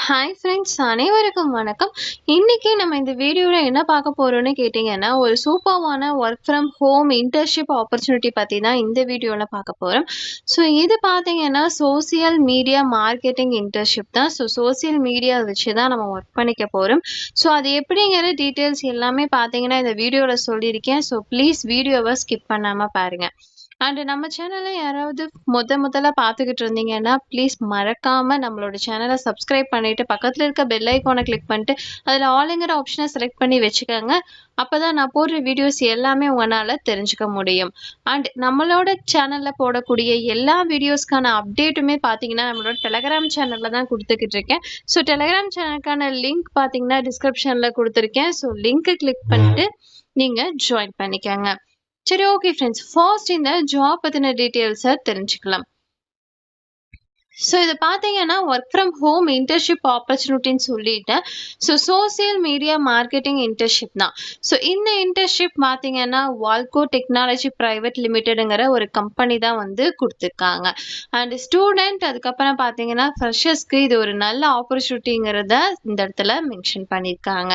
Hi friends, அனைவருக்கும் வணக்கம். இன்னைக்கு நம்ம இந்த வீடியோல என்ன பார்க்க போறோம்னு கேட்டிங்கன்னா, ஒரு சூப்பர்வான work from home internship opportunity பத்தி தான் இந்த வீடியோல பார்க்க போறோம். ஸோ இது பார்த்தீங்கன்னா, சோசியல் மீடியா மார்க்கெட்டிங் இன்டர்ன்ஷிப் தான். சோசியல் மீடியா வச்சு தான் நம்ம ஒர்க் பண்ணிக்க போறோம். ஸோ அது எப்படிங்கிற டீட்டெயில்ஸ் எல்லாமே பார்த்தீங்கன்னா, இந்த வீடியோல சொல்லியிருக்கேன். ஸோ ப்ளீஸ் வீடியோவை ஸ்கிப் பண்ணாம பாருங்க. அண்ட் நம்ம சேனலை யாராவது முதல்ல பார்த்துக்கிட்டு இருந்தீங்கன்னா ப்ளீஸ் மறக்காம நம்மளோட சேனலை சப்ஸ்கிரைப் பண்ணிட்டு பக்கத்தில் இருக்க பெல் ஐக்கானை கிளிக் பண்ணிட்டு அதில் ஆளுங்கிற ஆப்ஷனை செலக்ட் பண்ணி வச்சுக்கோங்க. அப்போதான் நான் போடுற வீடியோஸ் எல்லாமே உங்களால் தெரிஞ்சுக்க முடியும். அண்ட் நம்மளோட சேனலில் போடக்கூடிய எல்லா வீடியோஸ்க்கான அப்டேட்டுமே பார்த்தீங்கன்னா நம்மளோட டெலகிராம் சேனலில் தான் கொடுத்துக்கிட்டு இருக்கேன். ஸோ டெலகிராம் சேனலுக்கான லிங்க் பார்த்தீங்கன்னா டிஸ்கிரிப்ஷனில் கொடுத்துருக்கேன். ஸோ லிங்க்கை கிளிக் பண்ணிட்டு நீங்கள் ஜாயின் பண்ணிக்கோங்க. சரி, ஓகே ஃப்ரெண்ட்ஸ், ஃபர்ஸ்ட் இந்த ஜாப் பற்றின டீட்டெயில்ஸை தெரிஞ்சுக்கலாம். ஸோ இதை பார்த்தீங்கன்னா ஒர்க் ஃப்ரம் ஹோம் இன்டர்ன்ஷிப் ஆப்பர்ச்சுனிட்டின்னு சொல்லிட்டேன். So social media marketing internship தான். ஸோ இந்த இன்டர்ன்ஷிப் பார்த்தீங்கன்னா வால்கோ டெக்னாலஜி பிரைவேட் லிமிடெடுங்கிற ஒரு கம்பெனி தான் வந்து கொடுத்துருக்காங்க. அண்ட் ஸ்டூடெண்ட் அதுக்கப்புறம் பார்த்தீங்கன்னா ஃப்ரெஷர்ஸ்க்கு இது ஒரு நல்ல ஆப்பர்ச்சுனிட்டிங்கிறத இந்த இடத்துல மென்ஷன் பண்ணியிருக்காங்க.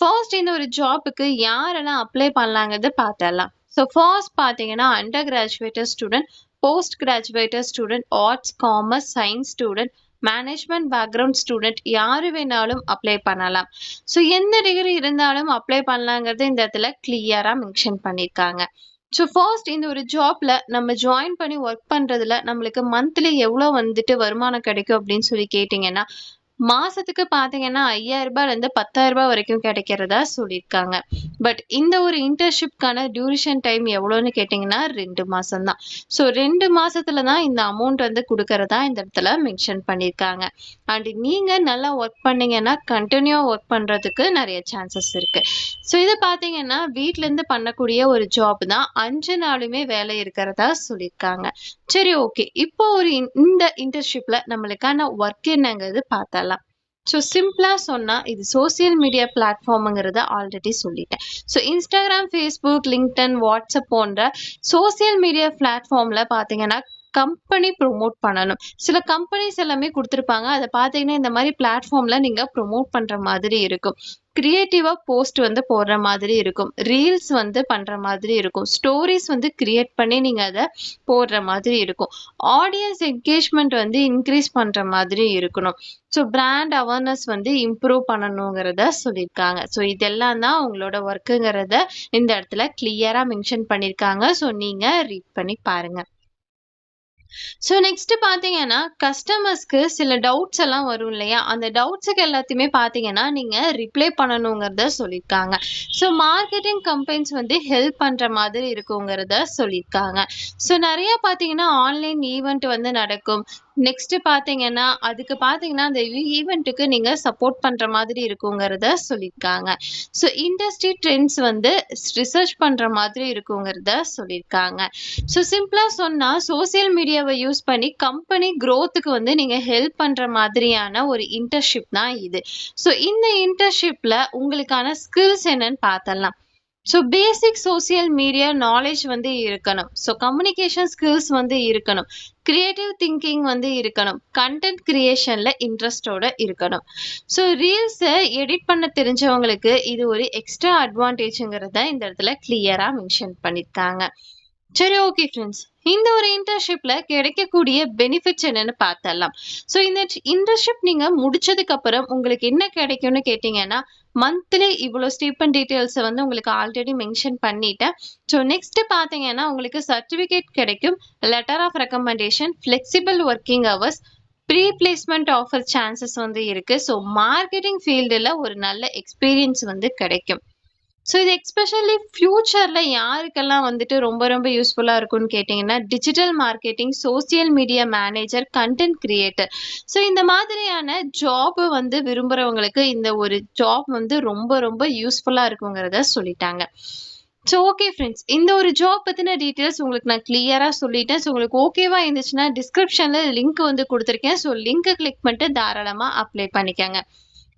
ஃபர்ஸ்ட் இந்த ஒரு ஜாப்புக்கு யாரெல்லாம் அப்ளை பண்ணலாங்கிறது பார்த்தரலாம். ஸோ ஃபர்ஸ்ட் பார்த்தீங்கன்னா under graduated student, post graduated student, arts, commerce, science student, management background student யார் வேணாலும் அப்ளை பண்ணலாம். ஸோ எந்த டிகிரி இருந்தாலும் அப்ளை பண்ணலாங்கிறது இந்த இடத்துல கிளியராக மென்ஷன் பண்ணியிருக்காங்க. ஸோ ஃபர்ஸ்ட் இந்த ஒரு ஜாப்ல நம்ம ஜாயின் பண்ணி ஒர்க் பண்ணுறதுல நம்மளுக்கு மந்த்லி எவ்வளோ வந்துட்டு வருமானம் கிடைக்கும் அப்படின்னு சொல்லி கேட்டிங்கன்னா, மாசத்துக்கு பார்த்தீங்கன்னா 5,000 10,000 வரைக்கும் கிடைக்கிறதா சொல்லியிருக்காங்க. பட் இந்த ஒரு இன்டர்ன்ஷிப்கான டியூரேஷன் டைம் எவ்வளோன்னு கேட்டிங்கன்னா 2 மாதம் தான். ஸோ 2 மாசத்துல தான் இந்த அமௌண்ட் வந்து கொடுக்கறதா இந்த இடத்துல மென்ஷன் பண்ணியிருக்காங்க. அண்ட் நீங்கள் நல்லா ஒர்க் பண்ணீங்கன்னா கண்டினியூவாக ஒர்க் பண்ணுறதுக்கு நிறைய சான்சஸ் இருக்குது. ஸோ இது பார்த்தீங்கன்னா வீட்டிலேருந்து பண்ணக்கூடிய ஒரு ஜாப் தான். 5 நாளுமே வேலை இருக்கிறதா சொல்லியிருக்காங்க. சரி, ஓகே, இப்போ ஒரு இந்த இன்டர்ன்ஷிப்ல நம்மளுக்கான ஒர்க் என்னங்கிறது பார்த்தலாம். ஸோ சிம்பிளா சொன்னா இது சோசியல் மீடியா பிளாட்ஃபார்ம்ங்கிறத ஆல்ரெடி சொல்லிட்டேன். So Instagram, Facebook, LinkedIn, WhatsApp போன்ற சோசியல் மீடியா பிளாட்ஃபார்ம்ல பார்த்தீங்கன்னா கம்பெனி ப்ரொமோட் பண்ணணும். சில கம்பெனிஸ் எல்லாமே கொடுத்துருப்பாங்க. அதை பார்த்தீங்கன்னா இந்த மாதிரி பிளாட்ஃபார்ம்ல நீங்க ப்ரொமோட் பண்ற மாதிரி இருக்கும். கிரியேட்டிவா போஸ்ட் வந்து போடுற மாதிரி இருக்கும், ரீல்ஸ் வந்து பண்ற மாதிரி இருக்கும், ஸ்டோரிஸ் வந்து கிரியேட் பண்ணி நீங்க அதை போடுற மாதிரி இருக்கும், ஆடியன்ஸ் என்கேஜ்மெண்ட் வந்து இன்க்ரீஸ் பண்ற மாதிரி இருக்கணும். ஸோ பிராண்ட் அவேர்னஸ் வந்து இம்ப்ரூவ் பண்ணணுங்கிறத சொல்லியிருக்காங்க. ஸோ இதெல்லாம் தான் உங்களோட ஒர்க்குங்கிறத இந்த இடத்துல கிளியரா மென்ஷன் பண்ணியிருக்காங்க. ஸோ நீங்க ரீட் பண்ணி பாருங்க. ஸோ நெக்ஸ்ட் பார்த்தீங்கன்னா கஸ்டமர்ஸ்க்கு சில டவுட்ஸ் எல்லாம் வரும் இல்லையா, அந்த டவுட்ஸுக்கு எல்லாத்தையுமே பார்த்தீங்கன்னா நீங்கள் ரிப்ளை பண்ணணுங்கிறத சொல்லியிருக்காங்க. ஸோ மார்க்கெட்டிங் கம்பெனிஸ் வந்து ஹெல்ப் பண்ணுற மாதிரி இருக்குங்கிறத சொல்லியிருக்காங்க. ஸோ நிறைய பார்த்தீங்கன்னா ஆன்லைன் ஈவெண்ட் வந்து நடக்கும். நெக்ஸ்ட் பார்த்தீங்கன்னா அதுக்கு பார்த்தீங்கன்னா அந்த ஈவெண்ட்டுக்கு நீங்கள் சப்போர்ட் பண்ணுற மாதிரி இருக்குங்கிறத சொல்லியிருக்காங்க. ஸோ இண்டஸ்ட்ரி ட்ரெண்ட்ஸ் வந்து ரிசர்ச் பண்ணுற மாதிரி இருக்குங்கிறத சொல்லியிருக்காங்க. ஸோ சிம்பிளாக சொன்னால் சோசியல் மீடியாவை யூஸ் பண்ணி கம்பெனி க்ரோத்துக்கு வந்து நீங்கள் ஹெல்ப் பண்ணுற மாதிரியான ஒரு இன்டர்ன்ஷிப் தான் இது. ஸோ இந்த இன்டர்ன்ஷிப்பில் உங்களுக்கான ஸ்கில்ஸ் என்னன்னு பார்த்தலாம். So basic social media knowledge வந்து இருக்கணும். ஸோ கம்யூனிகேஷன் ஸ்கில்ஸ் வந்து இருக்கணும், கிரியேட்டிவ் திங்கிங் வந்து இருக்கணும், கண்டென்ட் கிரியேஷனில் இன்ட்ரெஸ்டோட இருக்கணும். ஸோ ரீல்ஸை எடிட் பண்ண தெரிஞ்சவங்களுக்கு இது ஒரு எக்ஸ்ட்ரா அட்வான்டேஜுங்கிறத இந்த இடத்துல கிளியராக மென்ஷன் பண்ணியிருக்காங்க. சரி, ஓகே ஃப்ரெண்ட்ஸ், இந்த ஒரு இன்டர்ன்ஷிப்ல கிடைக்கக்கூடிய பெனிஃபிட்ஸ் என்னன்னு பார்த்தலாம். ஸோ இந்த இன்டர்ன்ஷிப் நீங்க முடிச்சதுக்கு அப்புறம் உங்களுக்கு என்ன கிடைக்கும்னு கேட்டீங்கன்னா, மந்த்லி இவ்வளோ ஸ்டீப்பன் டீட்டெயில்ஸை வந்து உங்களுக்கு ஆல்ரெடி மென்ஷன் பண்ணிட்டேன். ஸோ நெக்ஸ்ட் பார்த்தீங்கன்னா உங்களுக்கு சர்டிஃபிகேட் கிடைக்கும், letter of recommendation, flexible working hours, free placement offer chances வந்து இருக்கு. ஸோ மார்க்கெட்டிங் ஃபீல்டில் ஒரு நல்ல எக்ஸ்பீரியன்ஸ் வந்து கிடைக்கும். ஸோ இது எக்ஸ்பெஷலி ஃபியூச்சரில் யாருக்கெல்லாம் வந்துட்டு ரொம்ப ரொம்ப யூஸ்ஃபுல்லாக இருக்கும்னு கேட்டிங்கன்னா, digital marketing, social media manager, content creator. So இந்த மாதிரியான ஜாப் வந்து விரும்புகிறவங்களுக்கு இந்த ஒரு ஜாப் வந்து ரொம்ப ரொம்ப யூஸ்ஃபுல்லாக இருக்குங்கிறத சொல்லிட்டாங்க. ஸோ ஓகே ஃப்ரெண்ட்ஸ், இந்த ஒரு ஜாப் பற்றின டீட்டெயில்ஸ் உங்களுக்கு நான் கிளியராக சொல்லிட்டேன். ஸோ உங்களுக்கு ஓகேவா இருந்துச்சுன்னா டிஸ்கிரிப்ஷனில் லிங்க் வந்து கொடுத்துருக்கேன். ஸோ லிங்க்கை கிளிக் பண்ணிட்டு தாராளமாக அப்ளை பண்ணிக்கோங்க.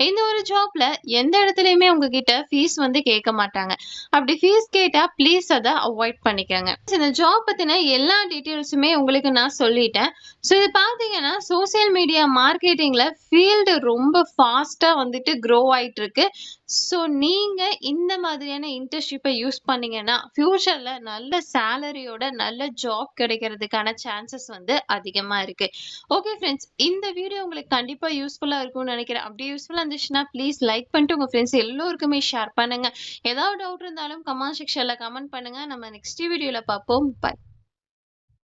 இந்த ஒரு ஜாப்ல எந்த இடத்துலயுமே உங்ககிட்ட ஃபீஸ் வந்து கேட்க மாட்டாங்க. அப்படி ஃபீஸ் கேட்டா ப்ளீஸ் அதை அவாய்ட் பண்ணிக்கோங்க. இந்த ஜாப் பத்தின எல்லா டீட்டெயில்ஸுமே உங்களுக்கு நான் சொல்லிட்டேன். ஸோ இது பார்த்தீங்கன்னா சோசியல் மீடியா மார்க்கெட்டிங்ல ஃபீல்டு ரொம்ப ஃபாஸ்டா வந்துட்டு க்ரோ ஆயிட்டு இருக்கு. ஸோ நீங்க இந்த மாதிரியான இன்டர்ன்ஷிப்பை யூஸ் பண்ணீங்கன்னா ஃபியூச்சர்ல நல்ல சேலரியோட நல்ல ஜாப் கிடைக்கிறதுக்கான சான்சஸ் வந்து அதிகமா இருக்கு. ஓகே ஃப்ரெண்ட்ஸ், இந்த வீடியோ உங்களுக்கு கண்டிப்பா யூஸ்ஃபுல்லா இருக்கும்னு நினைக்கிறேன். அப்படி யூஸ்ஃபுல்லா இருந்துச்சுன்னா ப்ளீஸ் லைக் பண்ணிட்டு உங்க ஃப்ரெண்ட்ஸ் எல்லோருக்குமே ஷேர் பண்ணுங்க. ஏதாவது டவுட் இருந்தாலும் கமெண்ட் செக்ஷன்ல கமெண்ட் பண்ணுங்க. நம்ம நெக்ஸ்ட் வீடியோல பார்ப்போம். பை.